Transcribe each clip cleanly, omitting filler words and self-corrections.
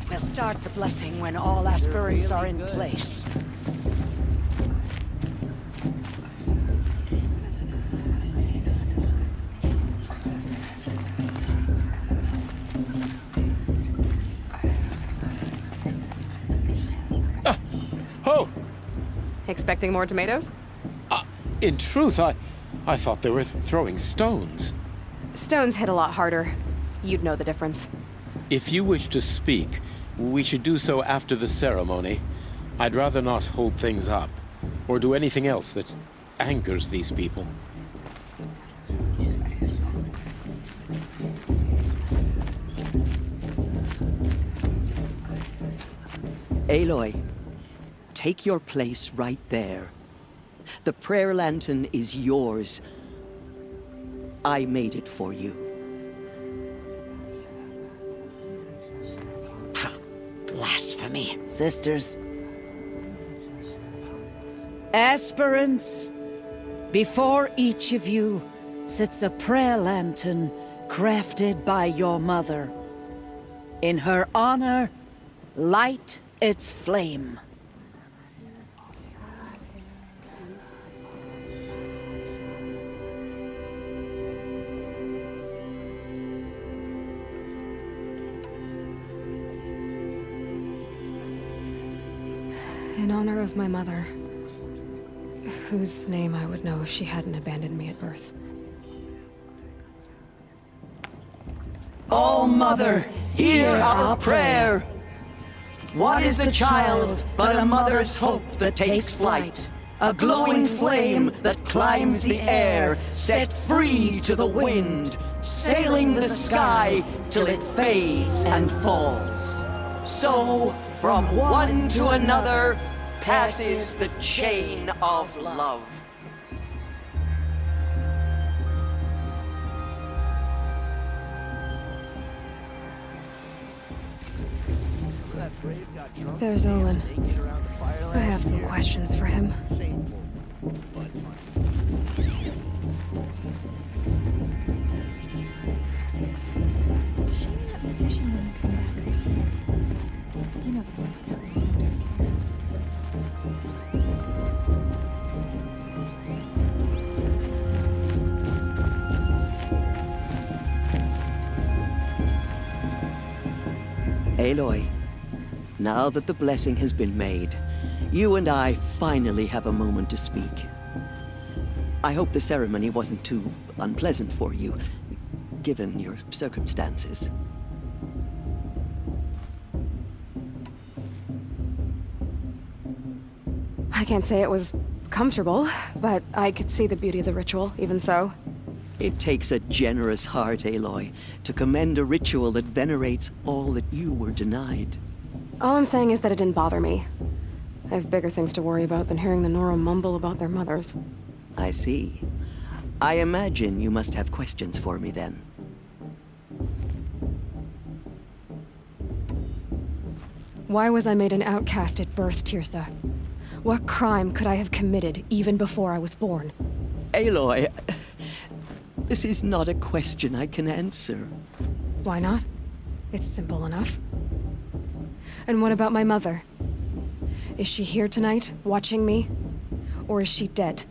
We'll start the blessing when all aspirants are in place. Oh! Expecting more tomatoes? In truth, I thought they were throwing stones. Stones hit a lot harder. You'd know the difference. If you wish to speak, we should do so after the ceremony. I'd rather not hold things up, or do anything else that angers these people. Aloy, take your place right there. The prayer lantern is yours. I made it for you. Blasphemy. Sisters. Aspirants, before each of you sits a prayer lantern crafted by your mother. In her honor, light its flame. In honor of my mother, whose name I would know if she hadn't abandoned me at birth. All Mother, hear our prayer. What is the child but a mother's hope that takes flight? A glowing flame that climbs the air, set free to the wind, sailing the sky till it fades and falls. So, from one to another, passes the chain of love. There's Olin. I have some questions for him. Show me that position and come back this year. You know the one. Aloy, now that the blessing has been made, you and I finally have a moment to speak. I hope the ceremony wasn't too unpleasant for you, given your circumstances. I can't say it was comfortable, but I could see the beauty of the ritual, even so. It takes a generous heart, Aloy, to commend a ritual that venerates all that you were denied. All I'm saying is that it didn't bother me. I have bigger things to worry about than hearing the Nora mumble about their mothers. I see. I imagine you must have questions for me then. Why was I made an outcast at birth, Teersa? What crime could I have committed even before I was born? Aloy, this is not a question I can answer. Why not? It's simple enough. And what about my mother? Is she here tonight, watching me? Or is she dead?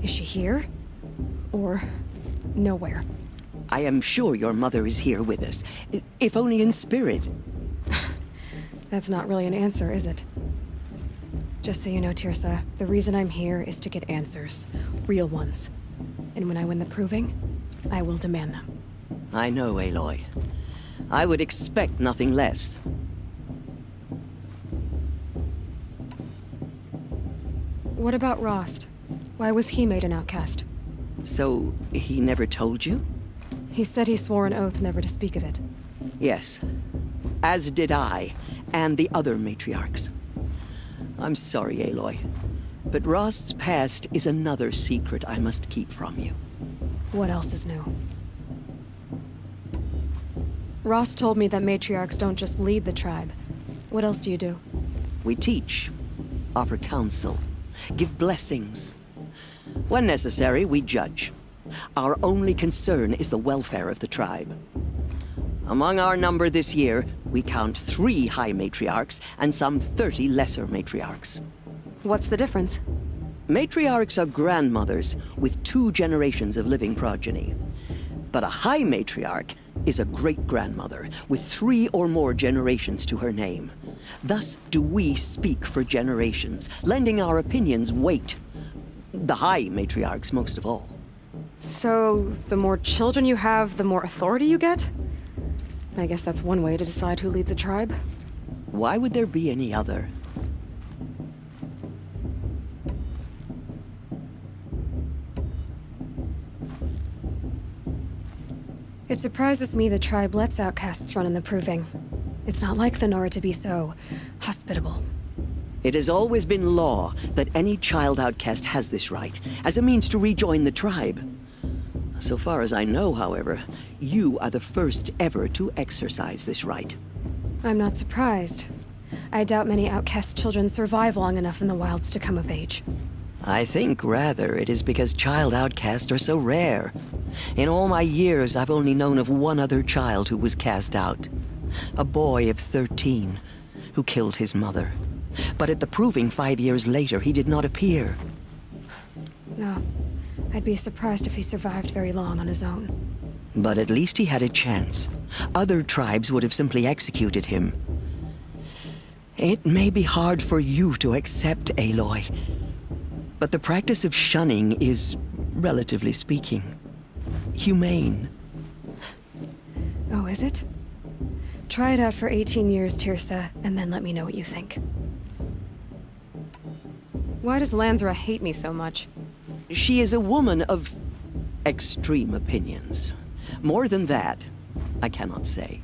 Is she here? Or nowhere? I am sure your mother is here with us, if only in spirit. That's not really an answer, is it? Just so you know, Teersa, the reason I'm here is to get answers. Real ones. And when I win the proving, I will demand them. I know, Aloy. I would expect nothing less. What about Rost? Why was he made an outcast? So, he never told you? He said he swore an oath never to speak of it. Yes. As did I, and the other matriarchs. I'm sorry, Aloy, but Rost's past is another secret I must keep from you. What else is new? Rost told me that matriarchs don't just lead the tribe. What else do you do? We teach, offer counsel, give blessings. When necessary, we judge. Our only concern is the welfare of the tribe. Among our number this year, We count 3 high matriarchs and some 30 lesser matriarchs. What's the difference? Matriarchs are grandmothers with 2 generations of living progeny. But a high matriarch is a great-grandmother with 3 or more generations to her name. Thus do we speak for generations, lending our opinions weight. The high matriarchs most of all. So, the more children you have, the more authority you get? I guess that's one way to decide who leads a tribe. Why would there be any other? It surprises me the tribe lets outcasts run in the Proving. It's not like the Nora to be so hospitable. It has always been law that any child outcast has this right, as a means to rejoin the tribe. So far as I know, however, you are the first ever to exercise this right. I'm not surprised. I doubt many outcast children survive long enough in the wilds to come of age. I think, rather, it is because child outcasts are so rare. In all my years, I've only known of one other child who was cast out. A boy of 13, who killed his mother. But at the Proving 5 years later, he did not appear. No. I'd be surprised if he survived very long on his own. But at least he had a chance. Other tribes would have simply executed him. It may be hard for you to accept, Aloy, but the practice of shunning is, relatively speaking, humane. Oh, is it? Try it out for 18 years, Teersa, and then let me know what you think. Why does Lansra hate me so much? She is a woman of extreme opinions. More than that, I cannot say.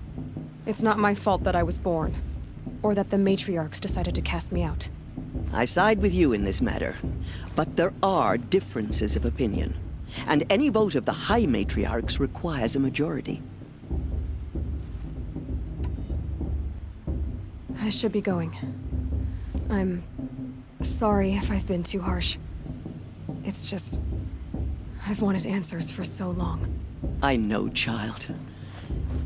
It's not my fault that I was born, or that the matriarchs decided to cast me out. I side with you in this matter, but there are differences of opinion, and any vote of the High Matriarchs requires a majority. I should be going. I'm sorry if I've been too harsh. It's just, I've wanted answers for so long. I know, child.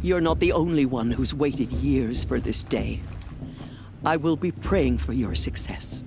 You're not the only one who's waited years for this day. I will be praying for your success.